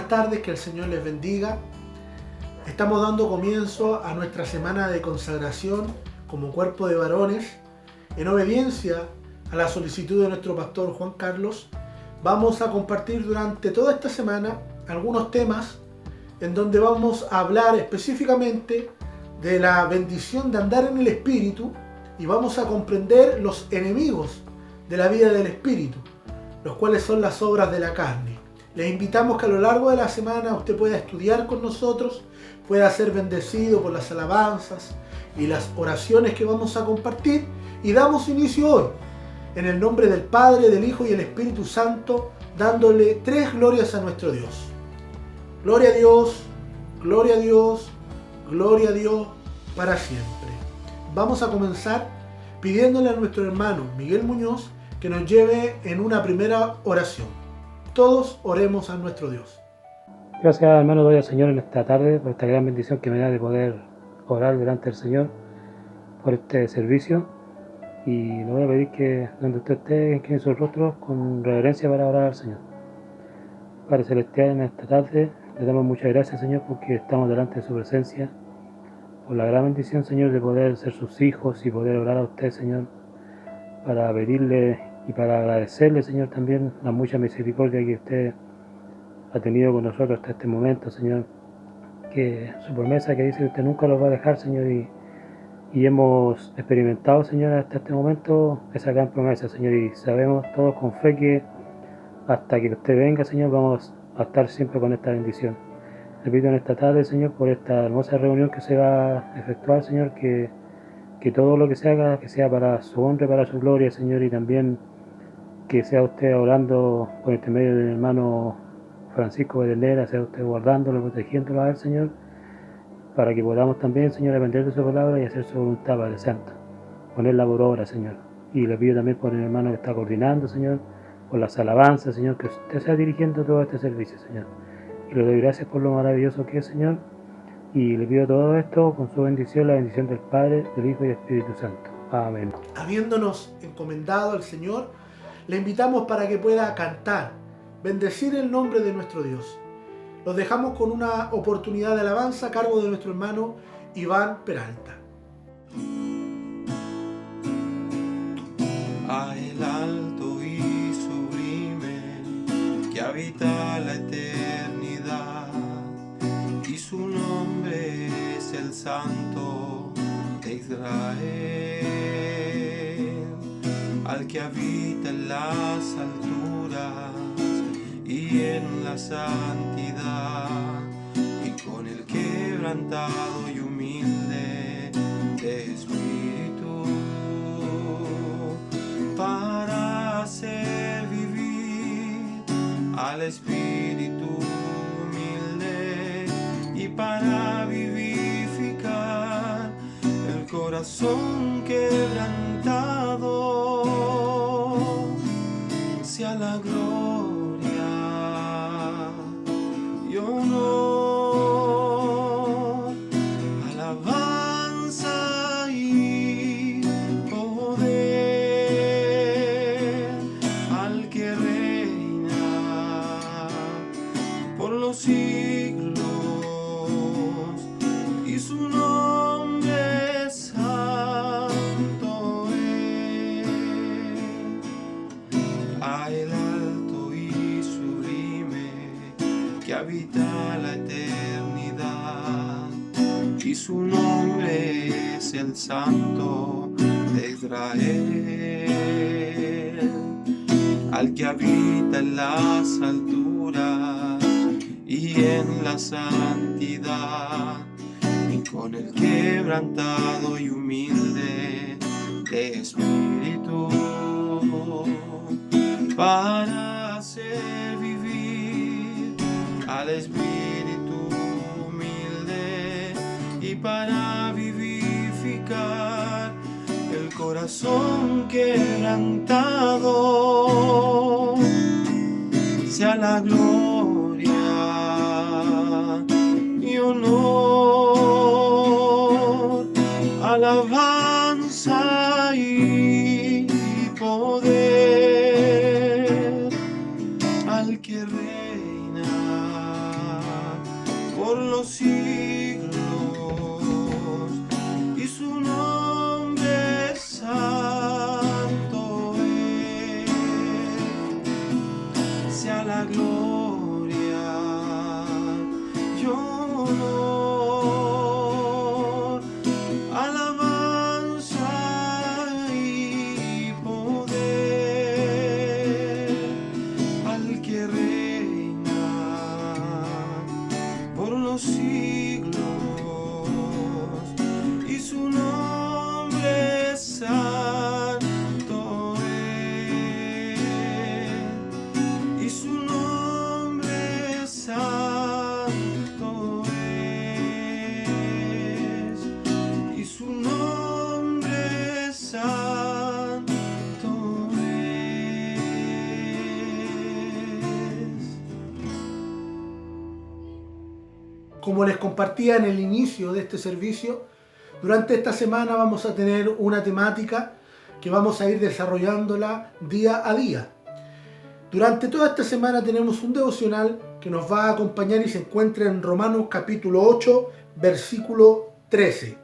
tardes, que el Señor les bendiga. Estamos dando comienzo a nuestra semana de consagración como cuerpo de varones. En obediencia a la solicitud de nuestro pastor Juan Carlos, vamos a compartir durante toda esta semana algunos temas en donde vamos a hablar específicamente de la bendición de andar en el Espíritu y vamos a comprender los enemigos de la vida del Espíritu, los cuales son las obras de la carne. Les invitamos que a lo largo de la semana usted pueda estudiar con nosotros, pueda ser bendecido por las alabanzas y las oraciones que vamos a compartir, y damos inicio hoy en el nombre del Padre, del Hijo y del Espíritu Santo, dándole 3 glorias a nuestro Dios. Gloria a Dios, gloria a Dios, gloria a Dios para siempre. Vamos a comenzar pidiéndole a nuestro hermano Miguel Muñoz que nos lleve en una primera oración. Todos oremos a nuestro Dios. Gracias, hermano, doy al Señor en esta tarde por esta gran bendición que me da de poder orar delante del Señor por este servicio. Y le voy a pedir que donde usted esté, incline sus rostros con reverencia para orar al Señor. Padre Celestial, en esta tarde le damos muchas gracias, Señor, porque estamos delante de su presencia, por la gran bendición, Señor, de poder ser sus hijos y poder orar a usted, Señor, para pedirle y para agradecerle, Señor, también la mucha misericordia que usted ha tenido con nosotros hasta este momento, Señor, que su promesa que dice que usted nunca los va a dejar, Señor, y hemos experimentado, Señor, hasta este momento esa gran promesa, Señor, y sabemos todos con fe que hasta que usted venga, Señor, vamos a estar siempre con esta bendición. Le pido en esta tarde, Señor, por esta hermosa reunión que se va a efectuar, Señor, que todo lo que se haga, que sea para su honra y para su gloria, Señor, y también que sea usted orando por este medio del hermano Francisco Bedelera, sea usted guardándolo, protegiéndolo a él, Señor, para que podamos también, Señor, aprender de su palabra y hacer su voluntad, Padre Santo, ponerla por obra, Señor. Y le pido también por el hermano que está coordinando, Señor, por las alabanzas, Señor, que usted sea dirigiendo todo este servicio, Señor. Y le doy gracias por lo maravilloso que es, Señor, y le pido todo esto con su bendición, la bendición del Padre, del Hijo y del Espíritu Santo. Amén. Habiéndonos encomendado al Señor, le invitamos para que pueda cantar, bendecir el nombre de nuestro Dios. Los dejamos con una oportunidad de alabanza a cargo de nuestro hermano Iván Peralta. A el alto y sublime que habita la eternidad, y su nombre es el Santo de Israel, al que habita en las alturas y en la santidad, y con el quebrantado y humilde de espíritu, para hacer vivir al espíritu humilde y para vivificar el corazón quebrantado. Sea la gloria y honor, alabanza y poder al que reina por los siglos, y su nombre es santo es. A el alto y sublime que habita la eternidad, y su nombre es el Santo de Israel, al que habita en las alturas y en la santidad, y con el quebrantado y humilde de espíritu, para hacer vivir al espíritu humilde y para vivificar el corazón quebrantado. Sea la gloria y honor, alabanza y poder al que reina siglos, y su nombre santo es. Sea la gloria y honor, alabanza y poder al que reina por los siglos, y su nombre santo es, y su nombre santo es, y su nombre santo es. Como les compartía en el inicio de este servicio, durante esta semana vamos a tener una temática que vamos a ir desarrollándola día a día. Durante toda esta semana tenemos un devocional que nos va a acompañar y se encuentra en Romanos capítulo 8, versículo 13.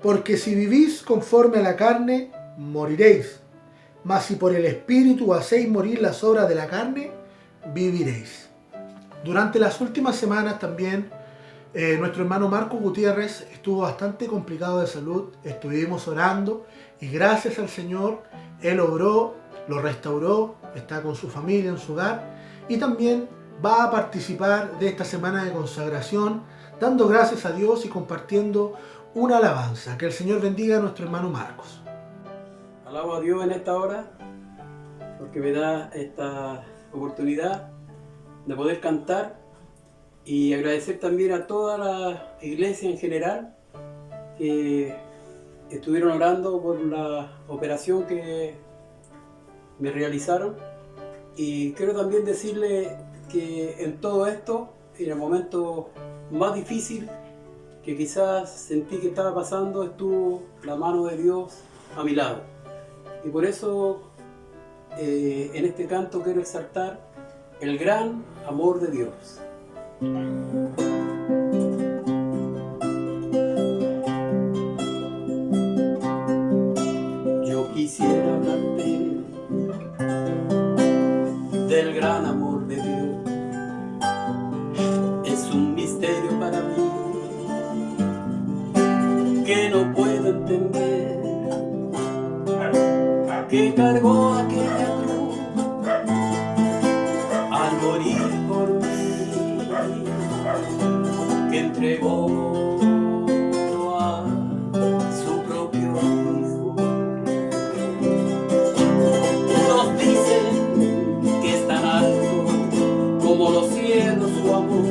Porque si vivís conforme a la carne, moriréis. Mas si por el Espíritu hacéis morir las obras de la carne, viviréis. Durante las últimas semanas también nuestro hermano Marco Gutiérrez estuvo bastante complicado de salud. Estuvimos orando y gracias al Señor Él obró, lo restauró, está con su familia en su hogar y también va a participar de esta semana de consagración dando gracias a Dios y compartiendo una alabanza. Que el Señor bendiga a nuestro hermano Marcos. Alabo a Dios en esta hora porque me da esta oportunidad de poder cantar y agradecer también a toda la iglesia en general que estuvieron orando por la operación que me realizaron. Y quiero también decirle que en todo esto, en el momento más difícil que quizás sentí que estaba pasando, estuvo la mano de Dios a mi lado. Y por eso en este canto quiero exaltar el gran amor de Dios. Yo quisiera hablarte del gran amor de Dios. Es un misterio para mí que no puedo entender, que cargó aquella cruz al morir por mí, que entregó a su propio Hijo. Nos dicen que es tan alto como los cielos su amor,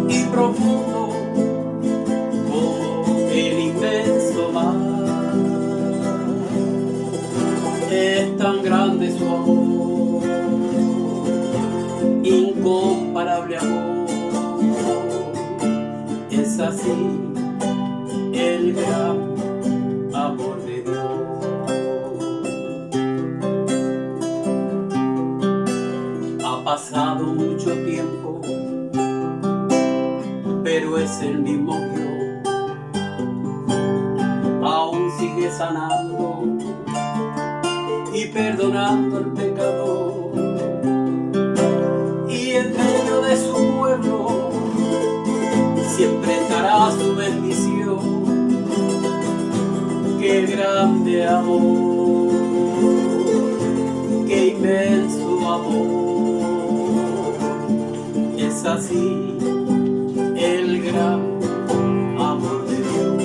y profundo como el inmenso mar. Es tan grande su amor, incomparable amor. Es así el gran amor de Dios. Ha pasado mucho tiempo, pero es el mismo Dios. Aún sigue sanando y perdonando al pecador, y en medio de su pueblo siempre estará su bendición. Qué grande amor, qué inmenso amor. Es así el gran amor de Dios.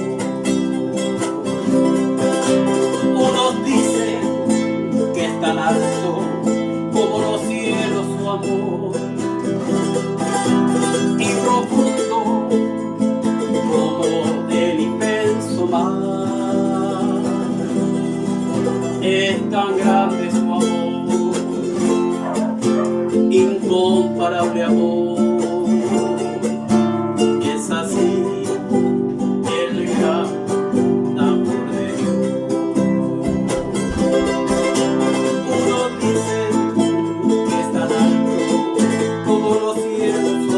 Unos dicen que es tan alto como los cielos su amor, y profundo como el inmenso mar. Es tan grande su amor, incomparable amor. Es así el gran amor de Dios. Unos dicen que es tan alto como los cielos su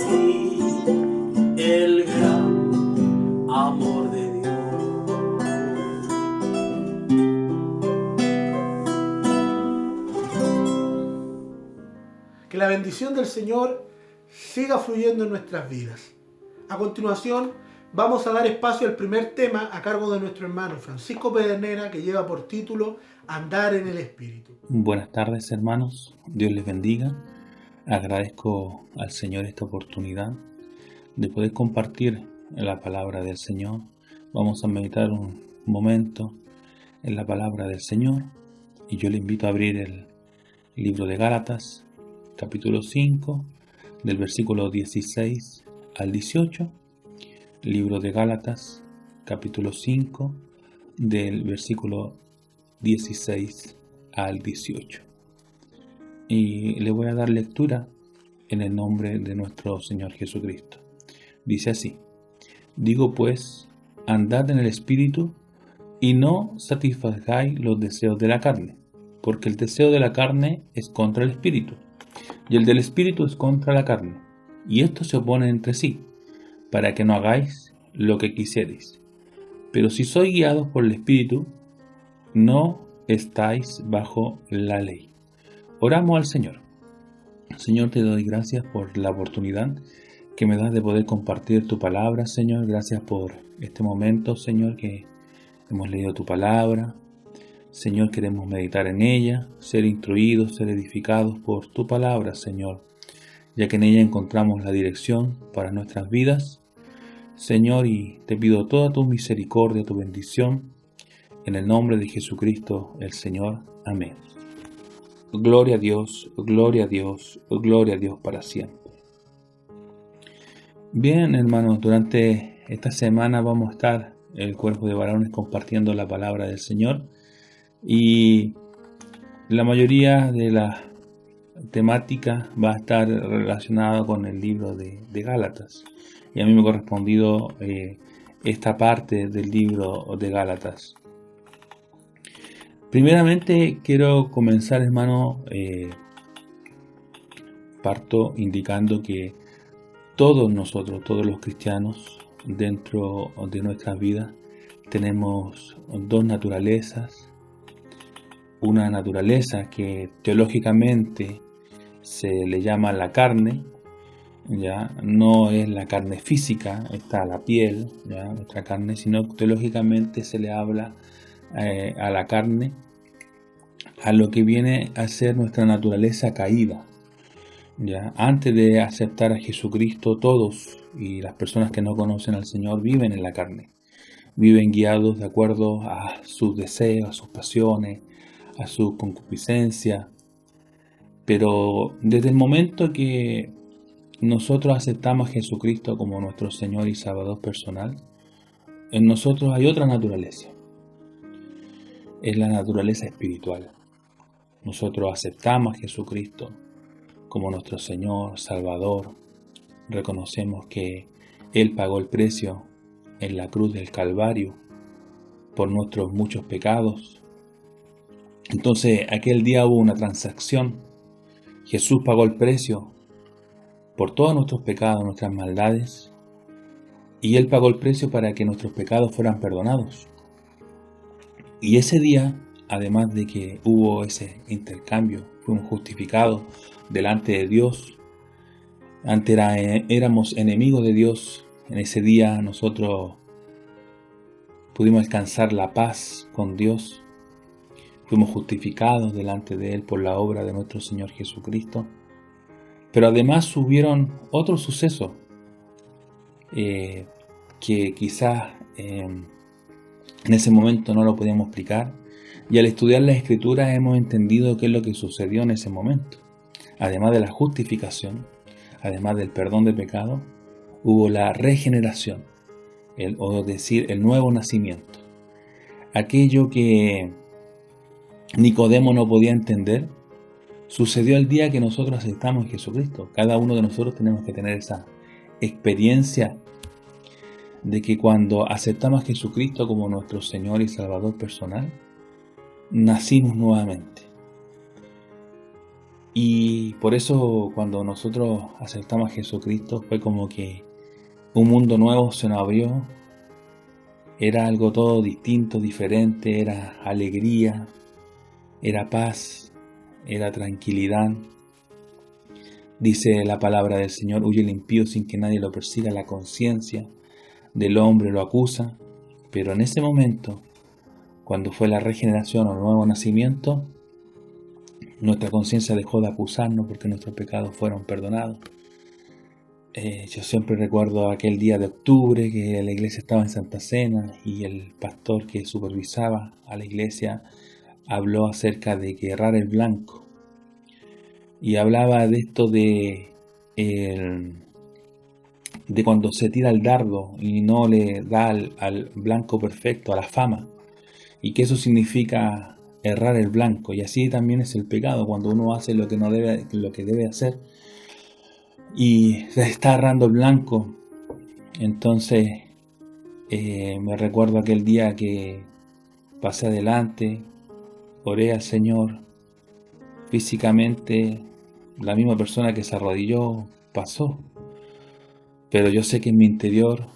así el gran amor de Dios. Que la bendición del Señor siga fluyendo en nuestras vidas. A continuación, vamos a dar espacio al primer tema a cargo de nuestro hermano Francisco Pedernera, que lleva por título Andar en el Espíritu. Buenas tardes, hermanos. Dios les bendiga. Agradezco al Señor esta oportunidad de poder compartir la palabra del Señor. Vamos a meditar un momento en la palabra del Señor y yo le invito a abrir el libro de Gálatas, capítulo 5, del versículo 16 al 18. Libro de Gálatas, capítulo 5, del versículo 16 al 18. Y le voy a dar lectura en el nombre de nuestro Señor Jesucristo. Dice así: digo pues, andad en el Espíritu, y no satisfagáis los deseos de la carne, porque el deseo de la carne es contra el Espíritu, y el del Espíritu es contra la carne, y estos se oponen entre sí, para que no hagáis lo que quisierais. Pero si sois guiados por el Espíritu, no estáis bajo la ley. Oramos al Señor. Señor, te doy gracias por la oportunidad que me das de poder compartir tu palabra, Señor. Gracias por este momento, Señor, que hemos leído tu palabra. Señor, queremos meditar en ella, ser instruidos, ser edificados por tu palabra, Señor, ya que en ella encontramos la dirección para nuestras vidas. Señor, y te pido toda tu misericordia, tu bendición, en el nombre de Jesucristo el Señor. Amén. Gloria a Dios, gloria a Dios, gloria a Dios para siempre. Bien, hermanos, durante esta semana vamos a estar el cuerpo de varones compartiendo la palabra del Señor, y la mayoría de la temática va a estar relacionada con el libro de Gálatas, y a mí me ha correspondido esta parte del libro de Gálatas. Primeramente quiero comenzar, hermano, parto indicando que todos nosotros, todos los cristianos, dentro de nuestras vidas, tenemos dos naturalezas. Una naturaleza que teológicamente se le llama la carne, ya no es la carne física, está la piel, ya nuestra carne, sino que teológicamente se le habla a la carne, a lo que viene a ser nuestra naturaleza caída. Ya antes de aceptar a Jesucristo, todos y las personas que no conocen al Señor viven en la carne, viven guiados de acuerdo a sus deseos, a sus pasiones, a su concupiscencia. Pero desde el momento que nosotros aceptamos a Jesucristo como nuestro Señor y Salvador personal, en nosotros hay otra naturaleza. Es la naturaleza espiritual. Nosotros aceptamos a Jesucristo como nuestro Señor, Salvador. Reconocemos que Él pagó el precio en la cruz del Calvario por nuestros muchos pecados. Entonces, aquel día hubo una transacción. Jesús pagó el precio por todos nuestros pecados, nuestras maldades, y Él pagó el precio para que nuestros pecados fueran perdonados. Y ese día, además de que hubo ese intercambio, fuimos justificados delante de Dios. Antes éramos enemigos de Dios. En ese día nosotros pudimos alcanzar la paz con Dios. Fuimos justificados delante de Él por la obra de nuestro Señor Jesucristo. Pero además hubieron otros sucesos que quizás en ese momento no lo podíamos explicar. Y al estudiar la Escritura hemos entendido qué es lo que sucedió en ese momento. Además de la justificación, además del perdón de pecado, hubo la regeneración, el nuevo nacimiento. Aquello que Nicodemo no podía entender, sucedió el día que nosotros aceptamos a Jesucristo. Cada uno de nosotros tenemos que tener esa experiencia de que cuando aceptamos a Jesucristo como nuestro Señor y Salvador personal, nacimos nuevamente. Y por eso cuando nosotros aceptamos a Jesucristo fue como que un mundo nuevo se nos abrió. Era algo todo distinto, diferente, era alegría, era paz, era tranquilidad. Dice la palabra del Señor: huye el impío sin que nadie lo persiga, la conciencia del hombre lo acusa. Pero en ese momento, cuando fue la regeneración o el nuevo nacimiento, nuestra conciencia dejó de acusarnos porque nuestros pecados fueron perdonados. Yo siempre recuerdo aquel día de octubre que la iglesia estaba en Santa Cena y el pastor que supervisaba a la iglesia habló acerca de que errar el blanco. Y hablaba de esto de cuando se tira el dardo y no le da al blanco perfecto, a la fama. Y que eso significa errar el blanco. Y así también es el pecado, cuando uno hace lo que no debe, lo que debe hacer y se está errando el blanco. Entonces me recuerdo aquel día que pasé adelante, oré al Señor, físicamente la misma persona que se arrodilló pasó, pero yo sé que en mi interior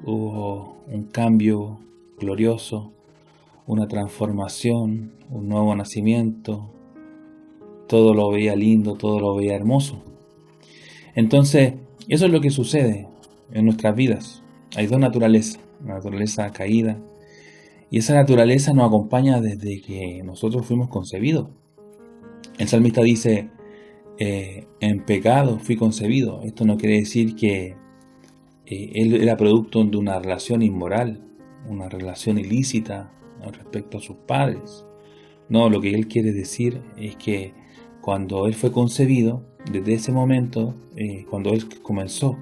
hubo un cambio glorioso, una transformación, un nuevo nacimiento. Todo lo veía lindo, todo lo veía hermoso. Entonces, eso es lo que sucede en nuestras vidas. Hay dos naturalezas, una naturaleza caída, y esa naturaleza nos acompaña desde que nosotros fuimos concebidos. El salmista dice: en pecado fui concebido. Esto no quiere decir que él era producto de una relación inmoral, una relación ilícita respecto a sus padres. No, lo que él quiere decir es que cuando él fue concebido, desde ese momento, cuando él comenzó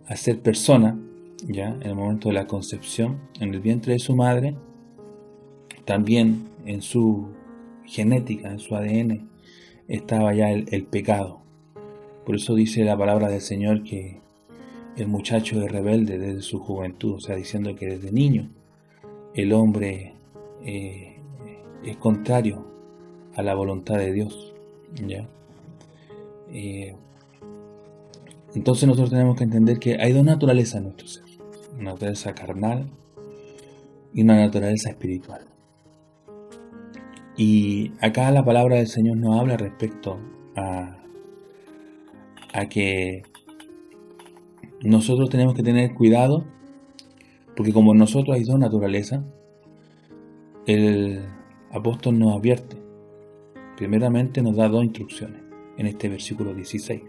a ser persona, ya en el momento de la concepción, en el vientre de su madre, también en su genética, en su ADN, estaba ya el pecado. Por eso dice la palabra del Señor que el muchacho es rebelde desde su juventud, o sea, diciendo que desde niño el hombre es contrario a la voluntad de Dios, ¿ya? Entonces nosotros tenemos que entender que hay dos naturalezas en nuestro ser: una naturaleza carnal y una naturaleza espiritual. Y acá la palabra del Señor nos habla respecto a que nosotros tenemos que tener cuidado, porque como en nosotros hay dos naturalezas, el apóstol nos advierte. Primeramente nos da dos instrucciones en este versículo 16.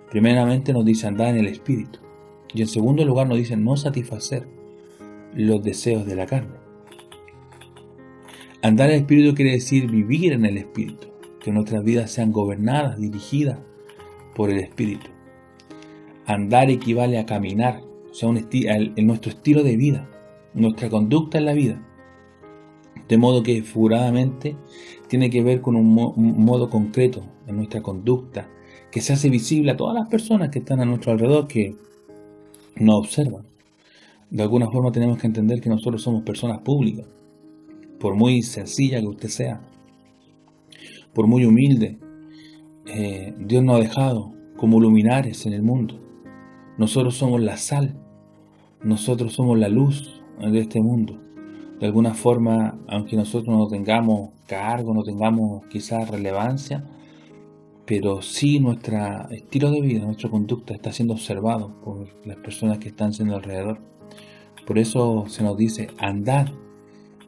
Primeramente nos dice andar en el Espíritu, y en segundo lugar nos dice no satisfacer los deseos de la carne. Andar en el Espíritu quiere decir vivir en el Espíritu, que nuestras vidas sean gobernadas, dirigidas por el Espíritu. Andar equivale a caminar, o sea, en nuestro estilo de vida, nuestra conducta en la vida. De modo que figuradamente tiene que ver con un modo concreto en nuestra conducta, que se hace visible a todas las personas que están a nuestro alrededor, que nos observan. De alguna forma tenemos que entender que nosotros somos personas públicas, por muy sencilla que usted sea, por muy humilde. Dios nos ha dejado como luminares en el mundo. Nosotros somos la sal, nosotros somos la luz de este mundo. De alguna forma, aunque nosotros no tengamos cargo, no tengamos quizás relevancia, pero sí nuestro estilo de vida, nuestra conducta está siendo observado por las personas que están siendo alrededor. Por eso se nos dice, andad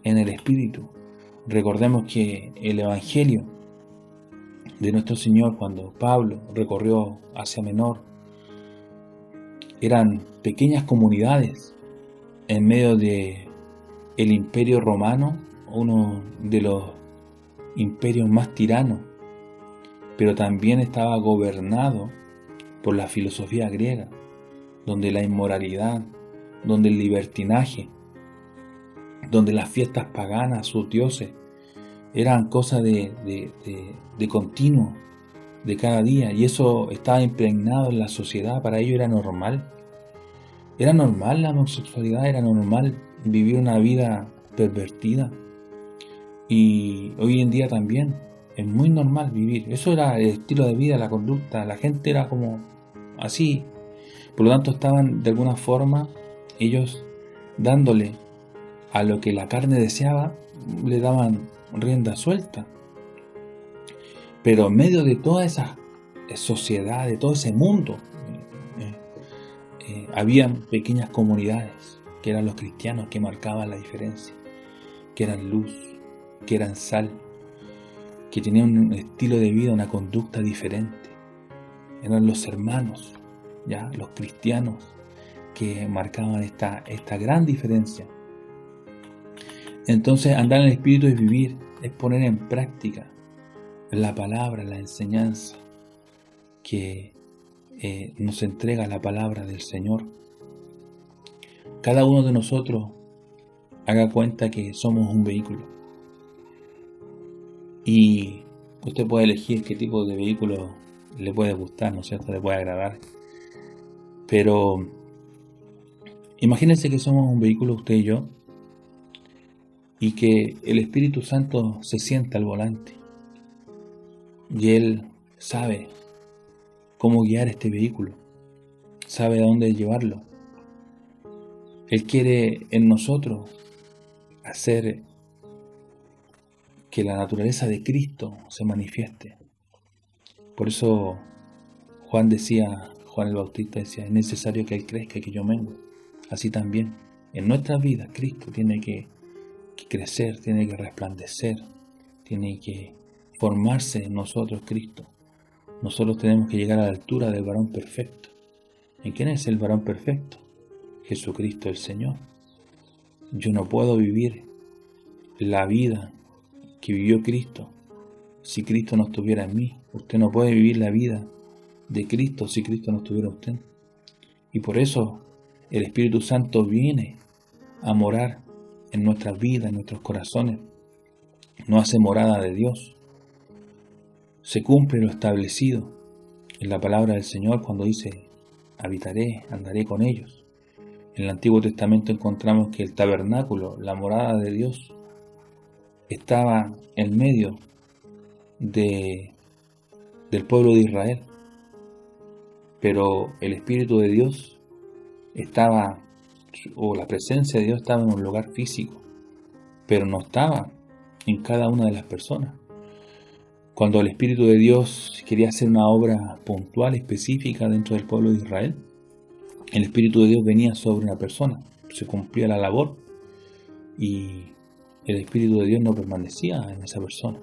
en el Espíritu. Recordemos que el Evangelio de nuestro Señor, cuando Pablo recorrió Asia Menor, eran pequeñas comunidades en medio de el Imperio Romano, uno de los imperios más tiranos, pero también estaba gobernado por la filosofía griega, donde la inmoralidad, donde el libertinaje, donde las fiestas paganas, sus dioses, eran cosas de continuo, de cada día, y eso estaba impregnado en la sociedad. Para ellos era normal. Era normal la homosexualidad, era normal vivir una vida pervertida. Y hoy en día también Es muy normal vivir. Eso era el estilo de vida, la conducta. La gente era como así. Por lo tanto, estaban de alguna forma ellos dándole a lo que la carne deseaba, le daban rienda suelta. Pero en medio de toda esa sociedad, de todo ese mundo, habían pequeñas comunidades que eran los cristianos, que marcaban la diferencia, que eran luz, que eran sal, que tenían un estilo de vida, una conducta diferente. Eran los hermanos, ya los cristianos, que marcaban esta gran diferencia. Entonces, andar en el Espíritu es vivir, es poner en práctica la palabra, la enseñanza que nos entrega la palabra del Señor. Cada uno de nosotros haga cuenta que somos un vehículo. Y usted puede elegir qué tipo de vehículo le puede gustar, ¿no es cierto? Le puede agradar. Pero imagínense que somos un vehículo, usted y yo, y que el Espíritu Santo se sienta al volante. Y Él sabe cómo guiar este vehículo, sabe a dónde llevarlo. Él quiere en nosotros hacer que la naturaleza de Cristo se manifieste. Por eso Juan el Bautista decía, es necesario que Él crezca y que yo mengue. Así también, en nuestra vida, Cristo tiene que crecer, tiene que resplandecer, tiene que formarse en nosotros Cristo. Nosotros tenemos que llegar a la altura del varón perfecto. ¿En quién es el varón perfecto? Jesucristo el Señor. Yo no puedo vivir la vida que vivió Cristo si Cristo no estuviera en mí. Usted no puede vivir la vida de Cristo si Cristo no estuviera en usted. Y por eso el Espíritu Santo viene a morar en nuestras vidas, en nuestros corazones. No hace morada de Dios. Se cumple lo establecido en la palabra del Señor cuando dice, habitaré, andaré con ellos. En el Antiguo Testamento encontramos que el tabernáculo, la morada de Dios, estaba en medio del pueblo de Israel. Pero el Espíritu de Dios estaba, o la presencia de Dios estaba en un lugar físico, pero no estaba en cada una de las personas. Cuando el Espíritu de Dios quería hacer una obra puntual, específica dentro del pueblo de Israel, el Espíritu de Dios venía sobre una persona, se cumplía la labor y el Espíritu de Dios no permanecía en esa persona.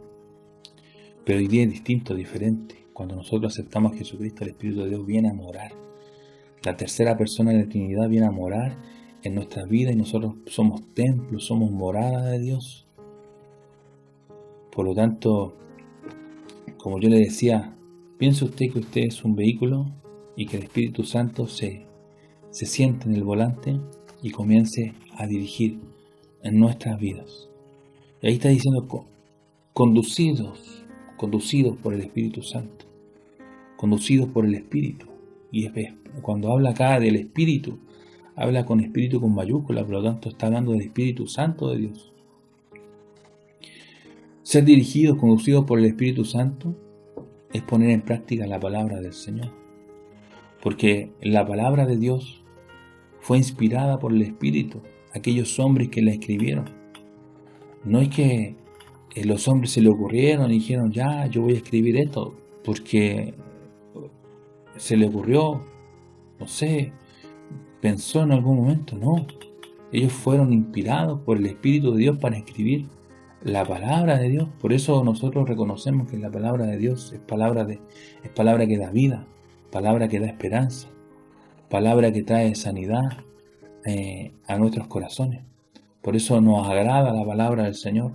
Pero hoy día es distinto, diferente. Cuando nosotros aceptamos a Jesucristo, el Espíritu de Dios viene a morar. La tercera persona de la Trinidad viene a morar en nuestras vidas y nosotros somos templos, somos morada de Dios. Por lo tanto, como yo le decía, piense usted que usted es un vehículo y que el Espíritu Santo se siente en el volante y comience a dirigir en nuestras vidas. Y ahí está diciendo conducidos por el Espíritu Santo, conducidos por el Espíritu. Y cuando habla acá del Espíritu, habla con Espíritu con mayúscula, por lo tanto está hablando del Espíritu Santo de Dios. Ser dirigidos, conducidos por el Espíritu Santo es poner en práctica la palabra del Señor. Porque la palabra de Dios fue inspirada por el Espíritu, aquellos hombres que la escribieron. No es que los hombres se le ocurrieron y dijeron, ya, yo voy a escribir esto, porque se le ocurrió, no sé, pensó en algún momento, no. Ellos fueron inspirados por el Espíritu de Dios para escribir la palabra de Dios. Por eso nosotros reconocemos que la palabra de Dios es palabra que da vida, palabra que da esperanza, palabra que trae sanidad a nuestros corazones. Por eso nos agrada la palabra del Señor.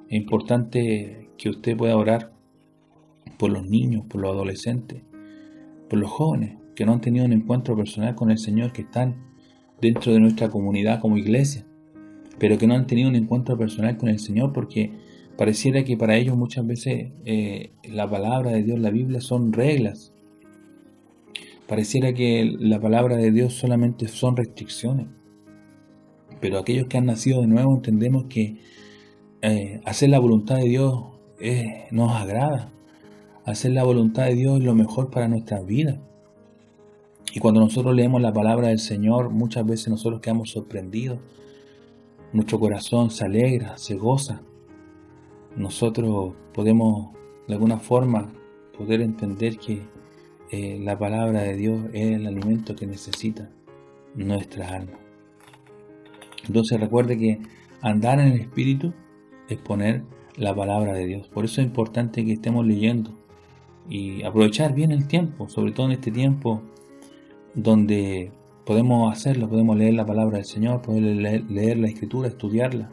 Es importante que usted pueda orar por los niños, por los adolescentes, por los jóvenes que no han tenido un encuentro personal con el Señor, que están dentro de nuestra comunidad como iglesia, pero que no han tenido un encuentro personal con el Señor porque pareciera que para ellos muchas veces la palabra de Dios, la Biblia, son reglas. Pareciera que la palabra de Dios solamente son restricciones. Pero aquellos que han nacido de nuevo entendemos que hacer la voluntad de Dios nos agrada. Hacer la voluntad de Dios es lo mejor para nuestras vidas. Y cuando nosotros leemos la palabra del Señor, muchas veces nosotros quedamos sorprendidos. Nuestro corazón se alegra, se goza. Nosotros podemos, de alguna forma, poder entender que la palabra de Dios es el alimento que necesita nuestra alma. Entonces recuerde que andar en el Espíritu es poner la palabra de Dios. Por eso es importante que estemos leyendo y aprovechar bien el tiempo, sobre todo en este tiempo donde podemos hacerlo, podemos leer la palabra del Señor, poder leer la Escritura, estudiarla,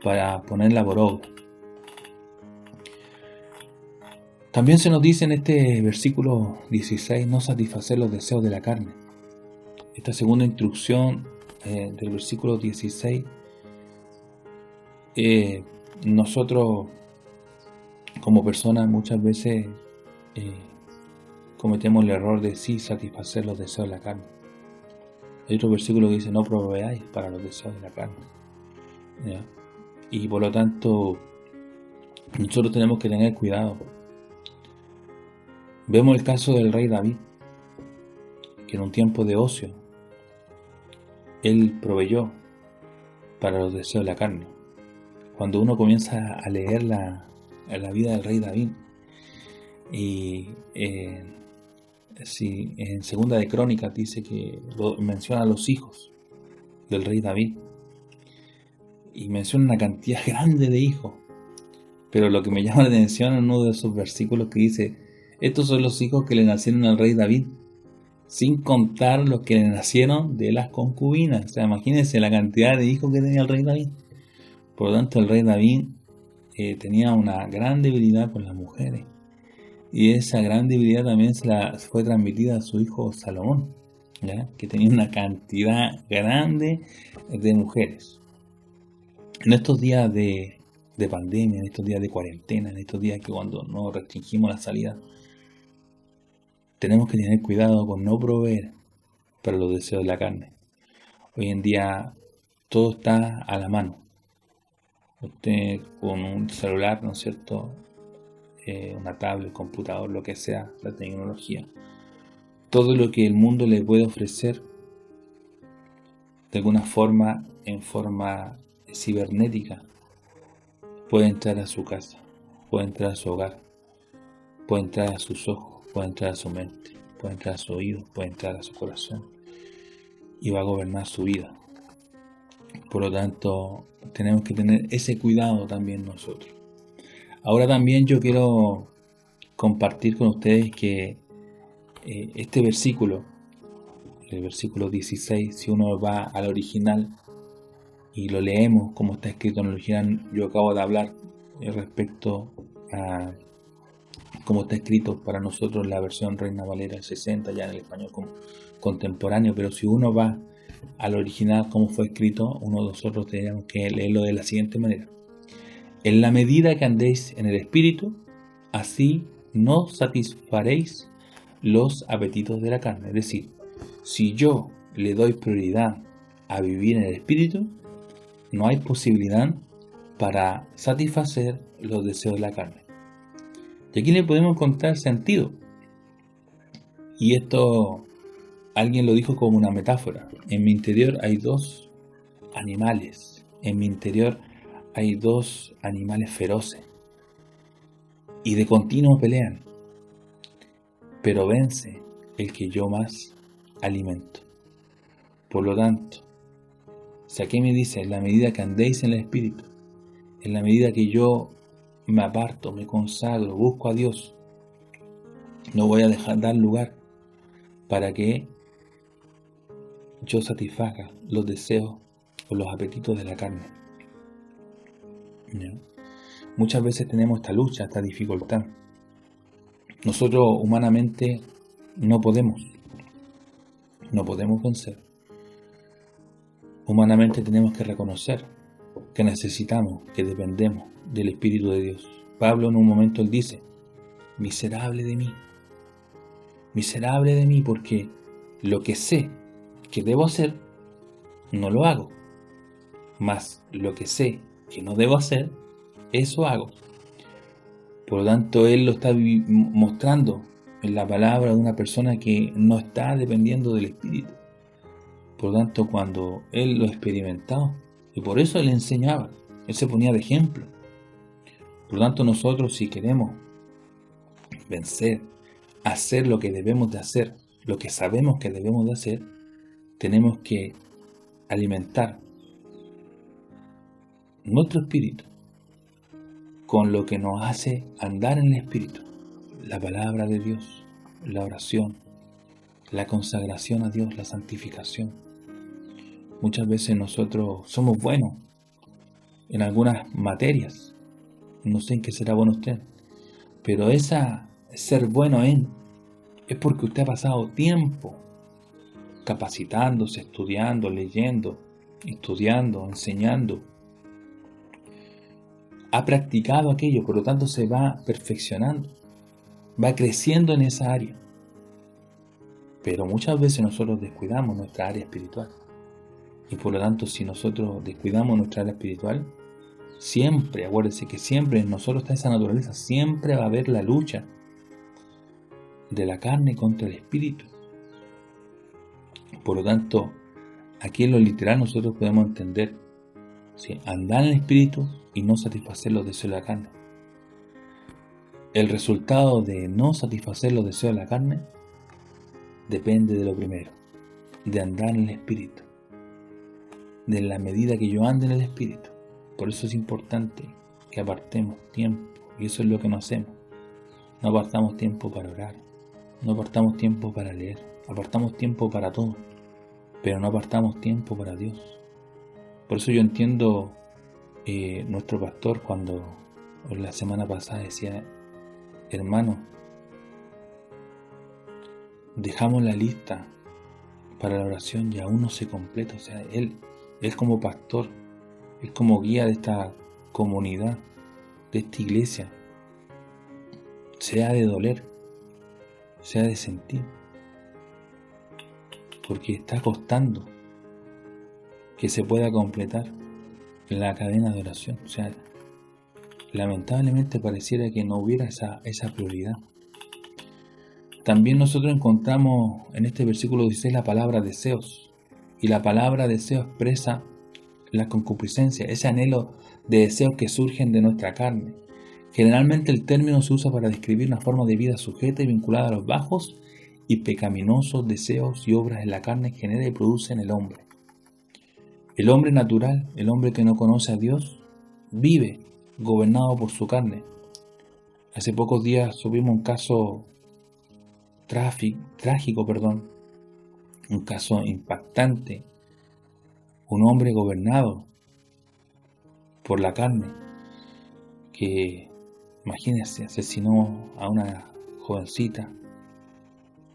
para ponerla por obra. También se nos dice en este versículo 16, no satisfacer los deseos de la carne. Esta segunda instrucción del versículo 16, nosotros como personas muchas veces cometemos el error de sí satisfacer los deseos de la carne. Hay otro versículo que dice, no proveáis para los deseos de la carne. ¿Ya? Y por lo tanto, nosotros tenemos que tener cuidado. Vemos el caso del rey David, que en un tiempo de ocio, él proveyó para los deseos de la carne. Cuando uno comienza a leer la vida del rey David, y en Segunda de Crónicas dice que menciona a los hijos del rey David, y menciona una cantidad grande de hijos, pero lo que me llama la atención es uno de esos versículos que dice, estos son los hijos que le nacieron al rey David, sin contar los que le nacieron de las concubinas. O sea, imagínense la cantidad de hijos que tenía el rey David. Por lo tanto, el rey David tenía una gran debilidad con las mujeres. Y esa gran debilidad también se la fue transmitida a su hijo Salomón, ¿ya? Que tenía una cantidad grande de mujeres. En estos días de pandemia, en estos días de cuarentena, en estos días que cuando no restringimos la salida, tenemos que tener cuidado con no proveer para los deseos de la carne. Hoy en día todo está a la mano. Usted con un celular, ¿no es cierto?, una tablet, computador, lo que sea, la tecnología, todo lo que el mundo le puede ofrecer de alguna forma, en forma cibernética, puede entrar a su casa, puede entrar a su hogar, puede entrar a sus ojos, puede entrar a su mente, puede entrar a su oído, puede entrar a su corazón y va a gobernar su vida. Por lo tanto, tenemos que tener ese cuidado también nosotros. Ahora también yo quiero compartir con ustedes que este versículo, el versículo 16, si uno va al original y lo leemos como está escrito en el original, yo acabo de hablar respecto a cómo está escrito para nosotros en la versión Reina Valera 60, ya en el español contemporáneo, pero si uno va al original como fue escrito, uno de nosotros tenemos que leerlo de la siguiente manera. En la medida que andéis en el Espíritu, así no satisfaréis los apetitos de la carne. Es decir, si yo le doy prioridad a vivir en el Espíritu, no hay posibilidad para satisfacer los deseos de la carne. Y aquí le podemos encontrar sentido. Y esto alguien lo dijo como una metáfora. En mi interior hay dos animales. En mi interior hay dos animales feroces. Y de continuo pelean. Pero vence el que yo más alimento. Por lo tanto, si aquí me dice, en la medida que andéis en el Espíritu, en la medida que yo me aparto, me consagro, busco a Dios, no voy a dar lugar para que yo satisfaga los deseos o los apetitos de la carne. ¿Ya? Muchas veces tenemos esta lucha, esta dificultad. Nosotros humanamente no podemos vencer. Humanamente tenemos que reconocer que necesitamos, que dependemos del Espíritu de Dios. Pablo en un momento él dice, miserable de mí, porque lo que sé que debo hacer, no lo hago, mas lo que sé que no debo hacer, eso hago. Por lo tanto, Él lo está mostrando en la palabra de una persona que no está dependiendo del Espíritu. Por lo tanto, cuando Él lo experimentaba, y por eso Él enseñaba, Él se ponía de ejemplo. Por lo tanto, nosotros, si queremos vencer, hacer lo que debemos de hacer, lo que sabemos que debemos de hacer, tenemos que alimentar nuestro espíritu con lo que nos hace andar en el Espíritu, la palabra de Dios, la oración, la consagración a Dios, la santificación. Muchas veces nosotros somos buenos en algunas materias, no sé en qué será bueno usted, pero ser bueno es porque usted ha pasado tiempo capacitándose, estudiando, leyendo, estudiando, enseñando. Ha practicado aquello, por lo tanto se va perfeccionando, va creciendo en esa área. Pero muchas veces nosotros descuidamos nuestra área espiritual. Y por lo tanto, si nosotros descuidamos nuestra área espiritual, siempre, acuérdense que siempre en nosotros está esa naturaleza, siempre va a haber la lucha de la carne contra el espíritu. Por lo tanto, aquí en lo literal nosotros podemos entender, ¿sí?, andar en el espíritu y no satisfacer los deseos de la carne. El resultado de no satisfacer los deseos de la carne depende de lo primero, de andar en el espíritu, de la medida que yo ande en el espíritu. Por eso es importante que apartemos tiempo, y eso es lo que no hacemos. No apartamos tiempo para orar, no apartamos tiempo para leer, apartamos tiempo para todo, pero no apartamos tiempo para Dios. Por eso yo entiendo nuestro pastor cuando la semana pasada decía: hermano, dejamos la lista para la oración y aún no se completa. O sea, él como pastor, él como guía de esta comunidad, de esta iglesia, se ha de doler, se ha de sentir, porque está costando que se pueda completar la cadena de oración. O sea, lamentablemente pareciera que no hubiera esa prioridad. También nosotros encontramos en este versículo 16 la palabra deseos, y la palabra deseo expresa la concupiscencia, ese anhelo de deseos que surgen de nuestra carne. Generalmente el término se usa para describir una forma de vida sujeta y vinculada a los bajos y pecaminosos deseos y obras en la carne que genera y produce en el hombre. El hombre natural, el hombre que no conoce a Dios, vive gobernado por su carne. Hace pocos días subimos un caso trágico, un caso impactante. Un hombre gobernado por la carne que, imagínense, asesinó a una jovencita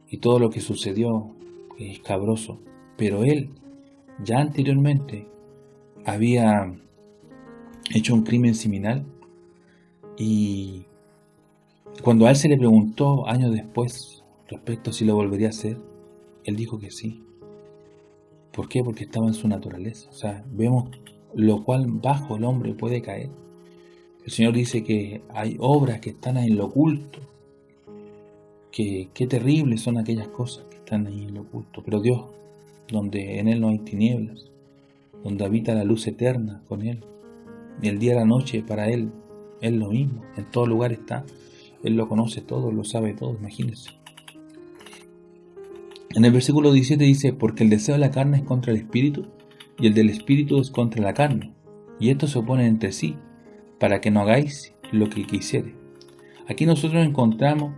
y todo lo que sucedió es escabroso. Pero él ya anteriormente había hecho un crimen similar, y cuando a él se le preguntó años después respecto a si lo volvería a hacer, él dijo que sí. ¿Por qué? Porque estaba en su naturaleza. O sea, vemos lo cual bajo el hombre puede caer. El Señor dice que hay obras que están ahí en lo oculto, que qué terribles son aquellas cosas que están ahí en lo oculto. Pero Dios, donde en Él no hay tinieblas, donde habita la luz eterna con Él, y el día y la noche para Él es lo mismo, en todo lugar está. Él lo conoce todo, lo sabe todo, imagínense. En el versículo 17 dice: porque el deseo de la carne es contra el espíritu, y el del espíritu es contra la carne, y estos se oponen entre sí, para que no hagáis lo que quisiere. Aquí nosotros encontramos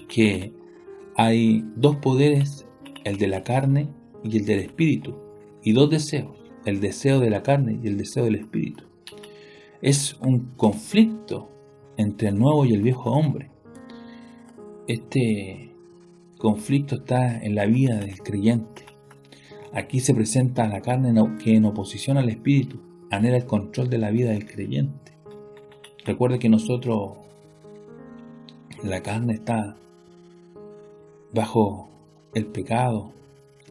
que hay dos poderes, el de la carne y el del espíritu, y dos deseos, el deseo de la carne y el deseo del espíritu. Es un conflicto entre el nuevo y el viejo hombre. Este conflicto está en la vida del creyente. Aquí se presenta la carne que en oposición al espíritu anhela el control de la vida del creyente. Recuerde que nosotros, la carne está bajo el pecado,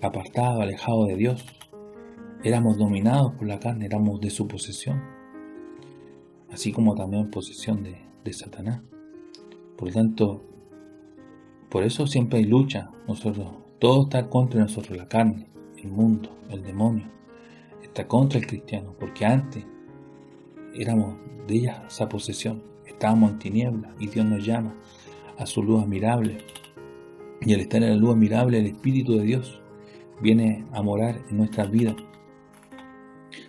apartado, alejado de Dios. Éramos dominados por la carne, éramos de su posesión, así como también posesión de Satanás. Por lo tanto, por eso siempre hay lucha. Todo está contra nosotros, la carne, el mundo, el demonio. Está contra el cristiano, porque antes éramos de esa posesión. Estábamos en tinieblas y Dios nos llama a su luz admirable. Y al estar en la luz admirable, el Espíritu de Dios viene a morar en nuestras vidas.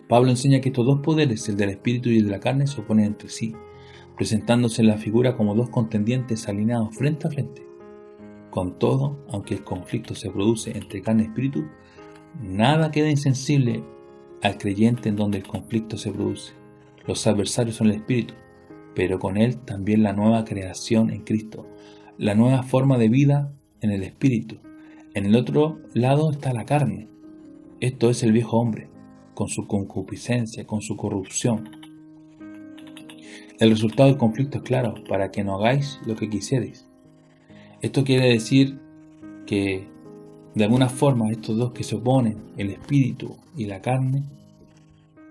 Pablo enseña que estos dos poderes, el del Espíritu y el de la carne, se oponen entre sí, presentándose en la figura como dos contendientes alineados frente a frente. Con todo, aunque el conflicto se produce entre carne y espíritu, nada queda insensible al creyente en donde el conflicto se produce. Los adversarios son el espíritu, pero con él también la nueva creación en Cristo, la nueva forma de vida en el espíritu. En el otro lado está la carne. Esto es el viejo hombre, con su concupiscencia, con su corrupción. El resultado del conflicto es claro: para que no hagáis lo que quisierais. Esto quiere decir que de alguna forma estos dos que se oponen, el espíritu y la carne,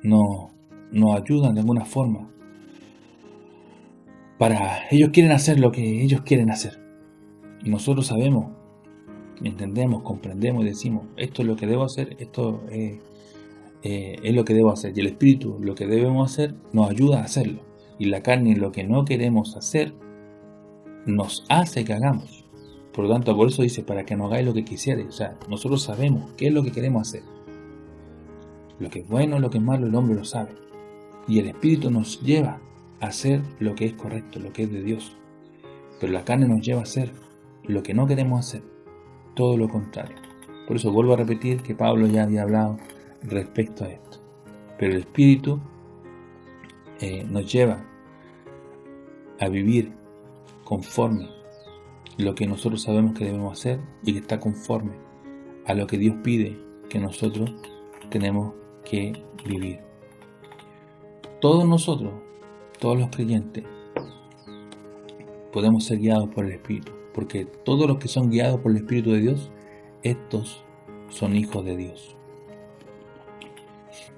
nos ayudan de alguna forma. Ellos quieren hacer lo que ellos quieren hacer. Y nosotros sabemos, entendemos, comprendemos y decimos: esto es lo que debo hacer, esto es lo que debo hacer. Y el espíritu, lo que debemos hacer, nos ayuda a hacerlo. Y la carne, lo que no queremos hacer, nos hace que hagamos. Por lo tanto, por eso dice: para que no hagáis lo que quisierais. O sea, nosotros sabemos qué es lo que queremos hacer. Lo que es bueno, lo que es malo, el hombre lo sabe. Y el espíritu nos lleva a hacer lo que es correcto, lo que es de Dios. Pero la carne nos lleva a hacer lo que no queremos hacer, todo lo contrario. Por eso vuelvo a repetir que Pablo ya había hablado respecto a esto. Pero el espíritu nos lleva a vivir conforme lo que nosotros sabemos que debemos hacer y que está conforme a lo que Dios pide que nosotros tenemos que vivir. Todos nosotros, todos los creyentes, podemos ser guiados por el Espíritu, porque todos los que son guiados por el Espíritu de Dios, estos son hijos de Dios.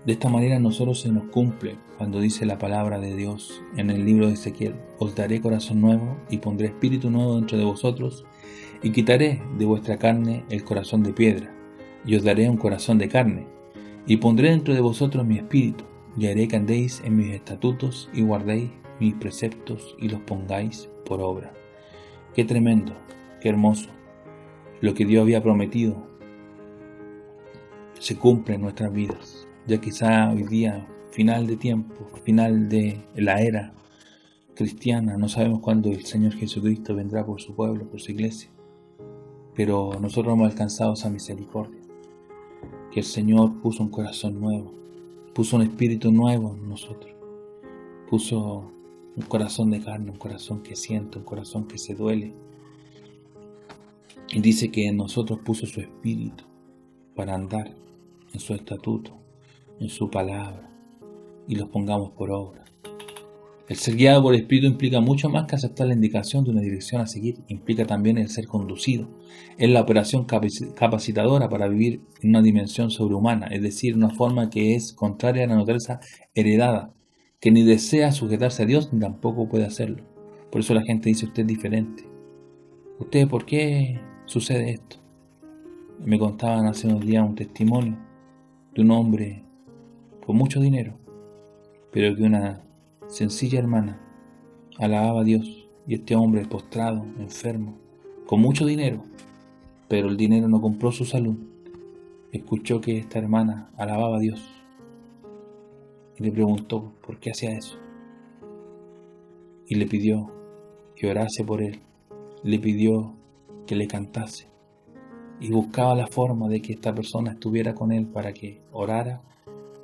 De esta manera nosotros se nos cumple cuando dice la palabra de Dios en el libro de Ezequiel: os daré corazón nuevo y pondré espíritu nuevo dentro de vosotros y quitaré de vuestra carne el corazón de piedra y os daré un corazón de carne y pondré dentro de vosotros mi espíritu y haré que andéis en mis estatutos y guardéis mis preceptos y los pongáis por obra. Qué tremendo, qué hermoso. Lo que Dios había prometido se cumple en nuestras vidas. Ya quizá hoy día, final de tiempo, final de la era cristiana, no sabemos cuándo el Señor Jesucristo vendrá por su pueblo, por su iglesia. Pero nosotros hemos alcanzado esa misericordia, que el Señor puso un corazón nuevo, puso un espíritu nuevo en nosotros, puso un corazón de carne, un corazón que siente, un corazón que se duele. Y dice que en nosotros puso su espíritu para andar en su estatuto, en su palabra, y los pongamos por obra. El ser guiado por el Espíritu implica mucho más que aceptar la indicación de una dirección a seguir. Implica también el ser conducido. Es la operación capacitadora para vivir en una dimensión sobrehumana, es decir, una forma que es contraria a la naturaleza heredada, que ni desea sujetarse a Dios ni tampoco puede hacerlo. Por eso la gente dice: usted es diferente. ¿Usted por qué sucede esto? Me contaban hace unos días un testimonio de un hombre con mucho dinero, pero que una sencilla hermana alababa a Dios, y este hombre postrado, enfermo, con mucho dinero, pero el dinero no compró su salud, escuchó que esta hermana alababa a Dios y le preguntó por qué hacía eso, y le pidió que orase por él, le pidió que le cantase, y buscaba la forma de que esta persona estuviera con él para que orara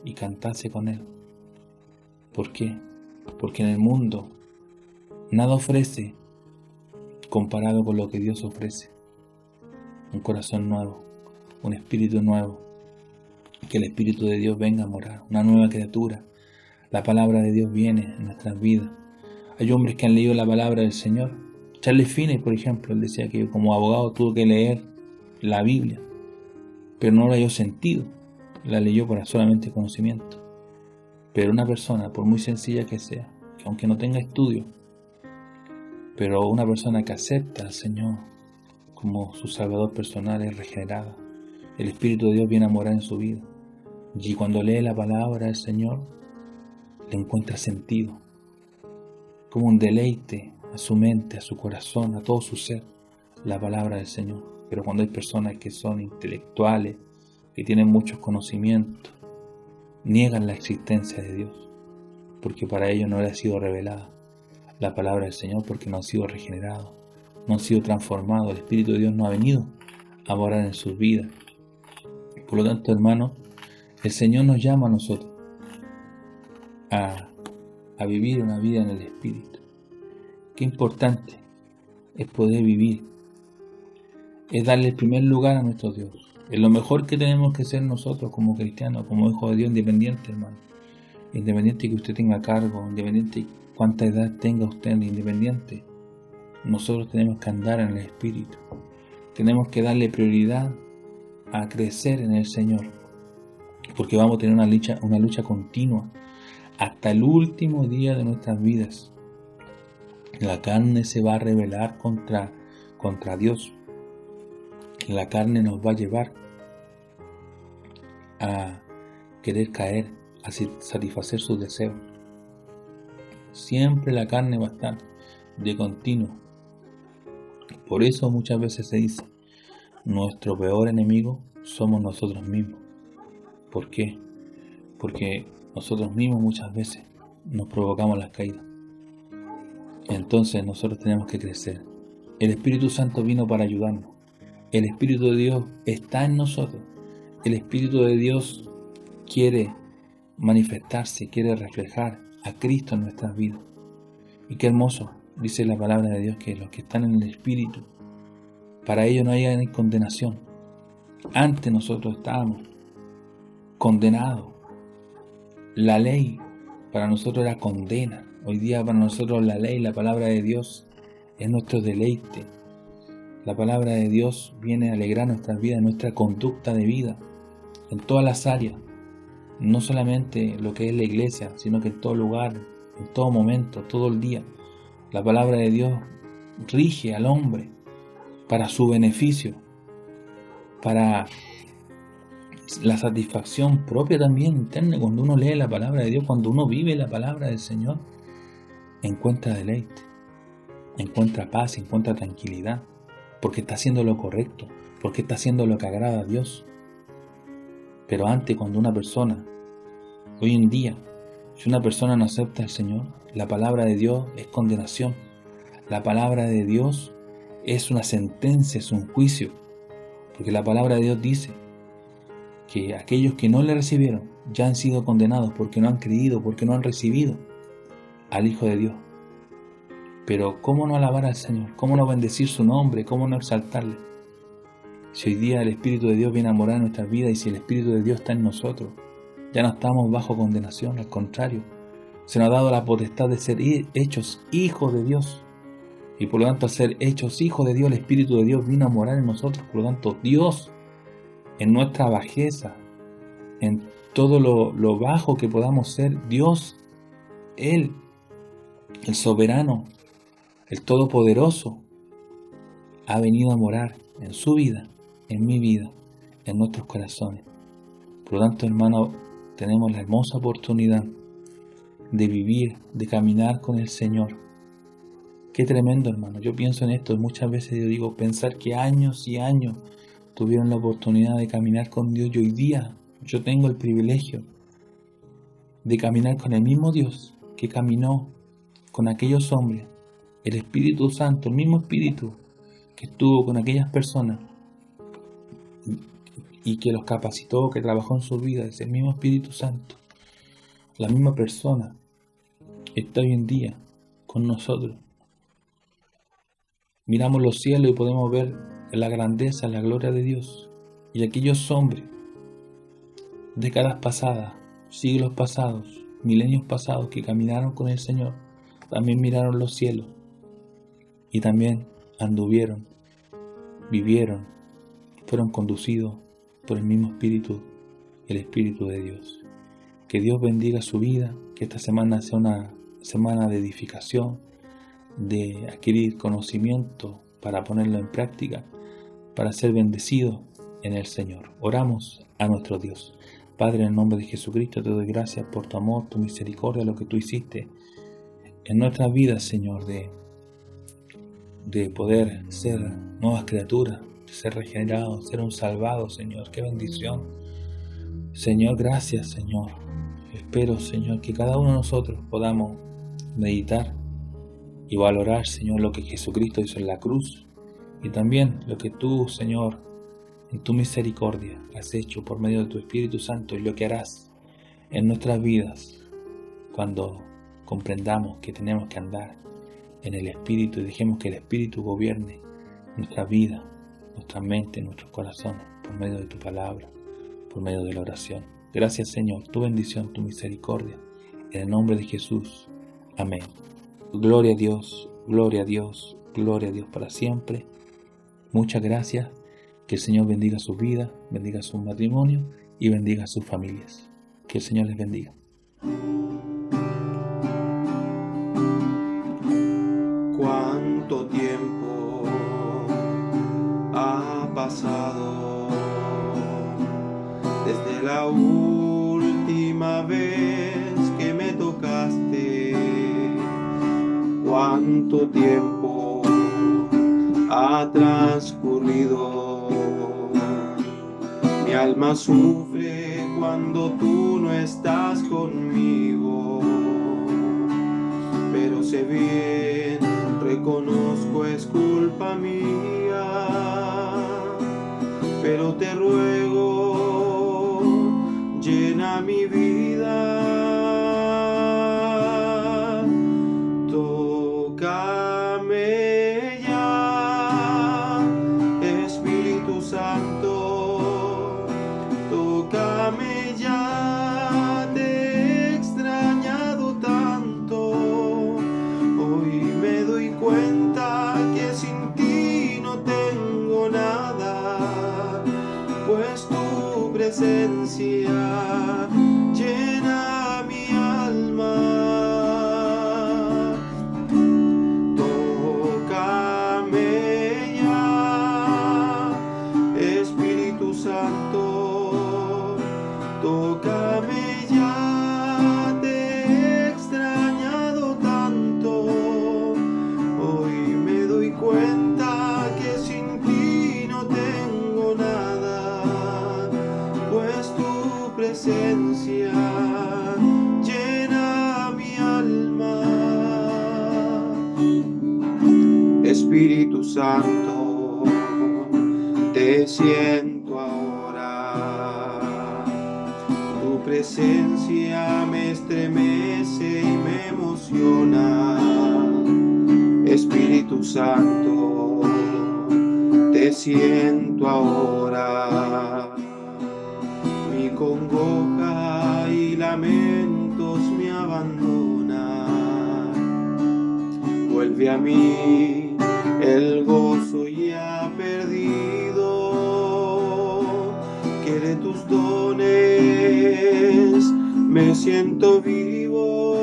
y cantase con él. ¿Por qué? Porque en el mundo nada ofrece comparado con lo que Dios ofrece. Un corazón nuevo, un espíritu nuevo, que el Espíritu de Dios venga a morar, una nueva criatura. La palabra de Dios viene en nuestras vidas. Hay hombres que han leído la palabra del Señor. Charles Finney, por ejemplo, él decía que como abogado tuvo que leer la Biblia, pero no la dio sentido, la leyó para solamente conocimiento. Pero una persona, por muy sencilla que sea, que aunque no tenga estudio, Pero una persona que acepta al Señor como su Salvador personal es regenerada. El Espíritu de Dios viene a morar en su vida. Y cuando lee la palabra del Señor, le encuentra sentido, como un deleite a su mente, a su corazón, a todo su ser, la palabra del Señor. Pero cuando hay personas que son intelectuales, que tienen muchos conocimientos, niegan la existencia de Dios, porque para ellos no le ha sido revelada la palabra del Señor, porque no han sido regenerados, no han sido transformados. El Espíritu de Dios no ha venido a morar en sus vidas. Por lo tanto, hermanos, el Señor nos llama a nosotros a vivir una vida en el Espíritu. Qué importante es poder vivir, es darle el primer lugar a nuestro Dios. Es lo mejor que tenemos que ser nosotros como cristianos, como hijos de Dios, independiente, hermano. Independiente que usted tenga cargo, independiente cuánta edad tenga usted, independiente. Nosotros tenemos que andar en el Espíritu. Tenemos que darle prioridad a crecer en el Señor, porque vamos a tener una lucha continua hasta el último día de nuestras vidas. La carne se va a rebelar contra Dios. La carne nos va a llevar a querer caer, a satisfacer sus deseos. Siempre la carne va a estar de continuo. Por eso muchas veces se dice, nuestro peor enemigo somos nosotros mismos. ¿Por qué? Porque nosotros mismos muchas veces nos provocamos las caídas. Entonces nosotros tenemos que crecer. El Espíritu Santo vino para ayudarnos. El Espíritu de Dios está en nosotros. El Espíritu de Dios quiere manifestarse, quiere reflejar a Cristo en nuestras vidas. Y qué hermoso, dice la palabra de Dios, que los que están en el Espíritu, para ellos no hay condenación. Antes nosotros estábamos condenados. La ley para nosotros era condena. Hoy día para nosotros la ley, la palabra de Dios, es nuestro deleite. La palabra de Dios viene a alegrar nuestras vidas, nuestra conducta de vida, en todas las áreas. No solamente lo que es la iglesia, sino que en todo lugar, en todo momento, todo el día. La palabra de Dios rige al hombre para su beneficio, para la satisfacción propia también interna. Cuando uno lee la palabra de Dios, cuando uno vive la palabra del Señor, encuentra deleite, encuentra paz, encuentra tranquilidad, porque está haciendo lo correcto, porque está haciendo lo que agrada a Dios. Pero antes, cuando una persona, hoy en día, si una persona no acepta al Señor, la palabra de Dios es condenación. La palabra de Dios es una sentencia, es un juicio, porque la palabra de Dios dice que aquellos que no le recibieron ya han sido condenados porque no han creído, porque no han recibido al Hijo de Dios. Pero ¿cómo no alabar al Señor? ¿Cómo no bendecir su nombre? ¿Cómo no exaltarle? Si hoy día el Espíritu de Dios viene a morar en nuestras vidas, y si el Espíritu de Dios está en nosotros, ya no estamos bajo condenación, al contrario, se nos ha dado la potestad de ser hechos hijos de Dios. Y por lo tanto, al ser hechos hijos de Dios, el Espíritu de Dios vino a morar en nosotros. Por lo tanto, Dios, en nuestra bajeza, en todo lo bajo que podamos ser, Dios, Él, el soberano, el todopoderoso, ha venido a morar en su vida, en mi vida, en nuestros corazones. Por lo tanto, hermano, tenemos la hermosa oportunidad de vivir, de caminar con el Señor. Qué tremendo, hermano. Yo pienso en esto, muchas veces yo digo, pensar que años y años tuvieron la oportunidad de caminar con Dios, y hoy día yo tengo el privilegio de caminar con el mismo Dios que caminó con aquellos hombres, el Espíritu Santo, el mismo Espíritu que estuvo con aquellas personas y que los capacitó, que trabajó en sus vidas. El mismo Espíritu Santo, la misma persona, está hoy en día con nosotros. Miramos los cielos y podemos ver la grandeza, la gloria de Dios. Y aquellos hombres, décadas pasadas, siglos pasados, milenios pasados, que caminaron con el Señor, también miraron los cielos y también anduvieron, vivieron, fueron conducidos por el mismo Espíritu, el Espíritu de Dios. Que Dios bendiga su vida, que esta semana sea una semana de edificación, de adquirir conocimiento para ponerlo en práctica, para ser bendecidos en el Señor. Oramos a nuestro Dios. Padre, en el nombre de Jesucristo te doy gracias por tu amor, tu misericordia, lo que tú hiciste en nuestras vidas, Señor, de poder ser nuevas criaturas, de ser regenerados, ser un salvado, Señor. ¡Qué bendición! Señor, gracias, Señor. Espero, Señor, que cada uno de nosotros podamos meditar y valorar, Señor, lo que Jesucristo hizo en la cruz y también lo que tú, Señor, en tu misericordia has hecho por medio de tu Espíritu Santo y lo que harás en nuestras vidas cuando comprendamos que tenemos que andar en el Espíritu y dejemos que el Espíritu gobierne nuestra vida, nuestra mente, nuestros corazones por medio de tu palabra, por medio de la oración. Gracias, Señor, tu bendición, tu misericordia, en el nombre de Jesús. Amén. Gloria a Dios, gloria a Dios, gloria a Dios para siempre. Muchas gracias. Que el Señor bendiga su vida, bendiga su matrimonio y bendiga sus familias. Que el Señor les bendiga. ¿Cuánto tiempo ha pasado desde la última vez que me tocaste? ¿Cuánto tiempo ha transcurrido? Mi alma sufre cuando tú no estás conmigo, pero sé bien, reconozco es culpa mía, pero te ruego, llena mi vida, tócame ya, Espíritu Santo. Tócame ya, te he extrañado tanto. Hoy me doy cuenta que sin ti no tengo nada, pues tu presencia llena mi alma. Tócame ya, Espíritu Santo. Tócame ya, te he extrañado tanto. Hoy me doy cuenta que sin ti no tengo nada, pues tu presencia llena mi alma. Espíritu Santo, te siento ahora. Tu presencia me estremece y me emociona. Espíritu Santo, te siento ahora. Mi congoja y lamentos me abandonan. Vuelve a mí el gozo ya perdido, que de tus dones me siento vivo.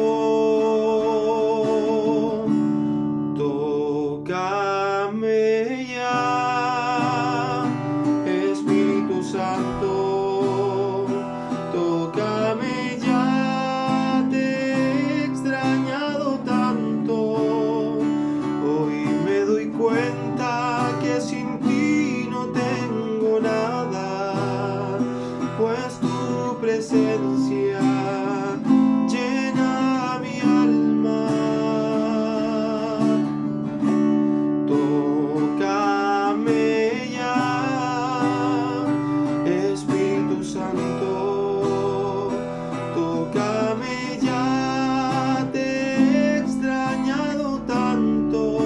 Tócame ya, Espíritu Santo, tócame ya, te he extrañado tanto. Hoy me doy cuenta que sin ti no tengo nada, pues tu presencia llena mi alma. Tócame ya, Espíritu Santo, tócame ya, te he extrañado tanto.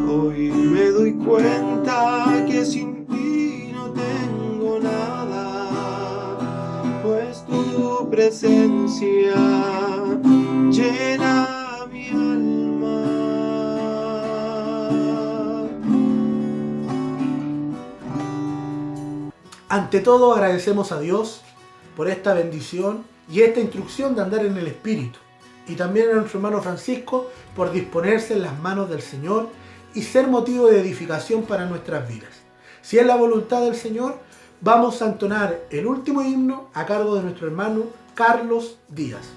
Hoy me doy cuenta que sin ti no tengo nada, pues tu presencia llena mi alma. Ante todo agradecemos a Dios por esta bendición y esta instrucción de andar en el Espíritu. y también a nuestro hermano Francisco por disponerse en las manos del Señor y ser motivo de edificación para nuestras vidas. Si es la voluntad del Señor, vamos a entonar el último himno a cargo de nuestro hermano Carlos Díaz.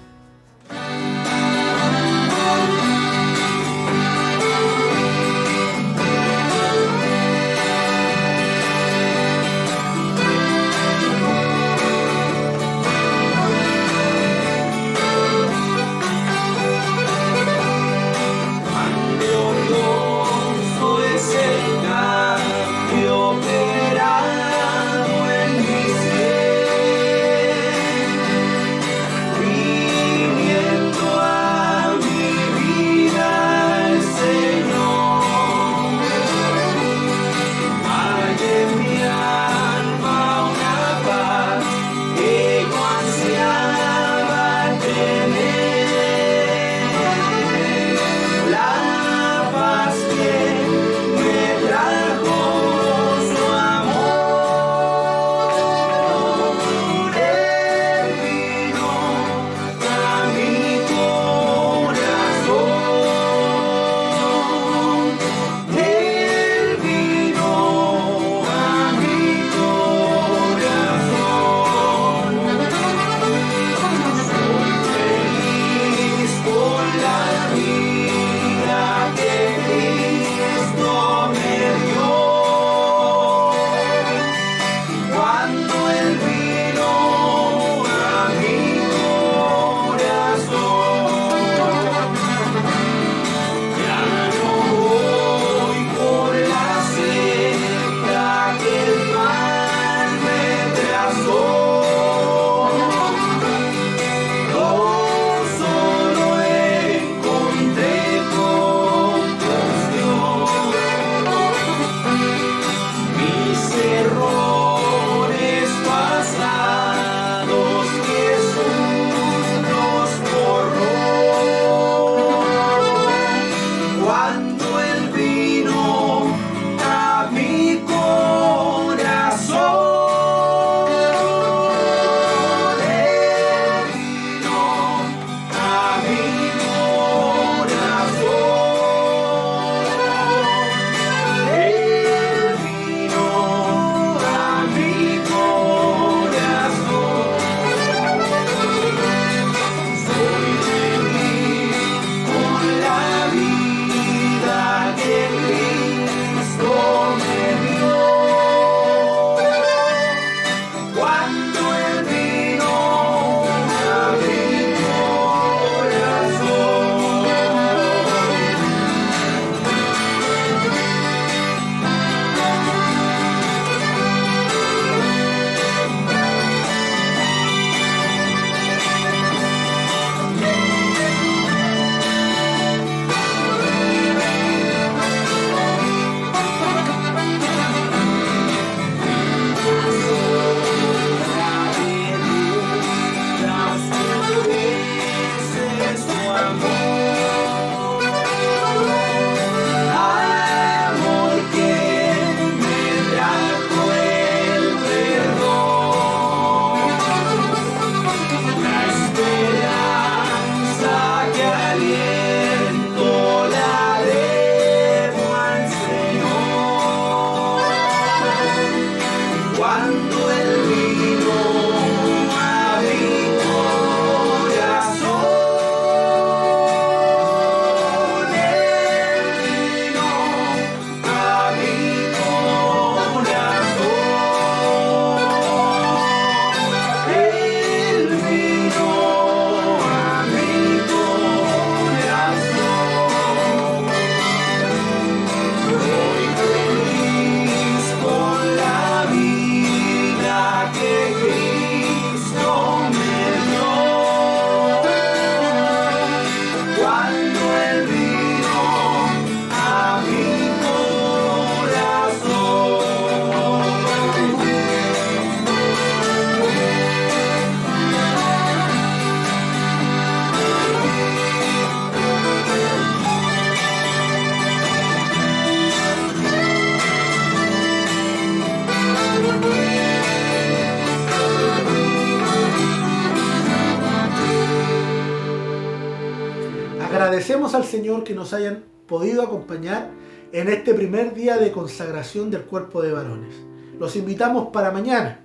Agradecemos al Señor que nos hayan podido acompañar en este primer día de consagración del cuerpo de varones. Los invitamos para mañana.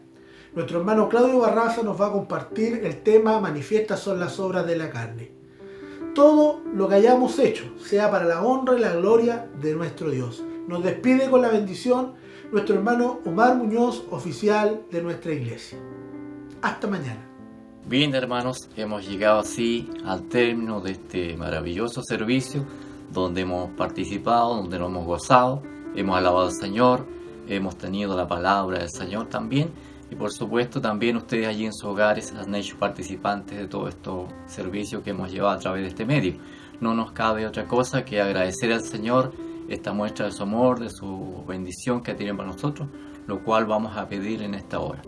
Nuestro hermano Claudio Barraza nos va a compartir el tema Manifiestas son las obras de la carne. Todo lo que hayamos hecho sea para la honra y la gloria de nuestro Dios. Nos despide con la bendición nuestro hermano Omar Muñoz, oficial de nuestra iglesia. Hasta mañana. Bien, hermanos, hemos llegado así al término de este maravilloso servicio donde hemos participado, donde lo hemos gozado, hemos alabado al Señor, hemos tenido la palabra del Señor también, y por supuesto también ustedes allí en sus hogares han hecho participantes de todo estos servicios que hemos llevado a través de este medio. No nos cabe otra cosa que agradecer al Señor esta muestra de su amor, de su bendición que tiene para nosotros, lo cual vamos a pedir en esta hora.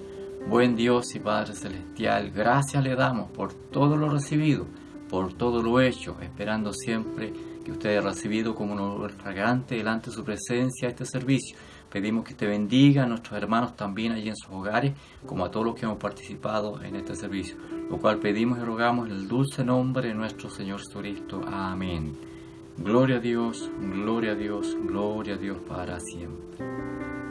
Buen Dios y Padre Celestial, gracias le damos por todo lo recibido, por todo lo hecho, esperando siempre que usted haya recibido como un olor fragante delante de su presencia este servicio. Pedimos que te bendiga a nuestros hermanos también allí en sus hogares, como a todos los que hemos participado en este servicio, lo cual pedimos y rogamos en el dulce nombre de nuestro Señor Jesucristo. Amén. Gloria a Dios, gloria a Dios, gloria a Dios para siempre.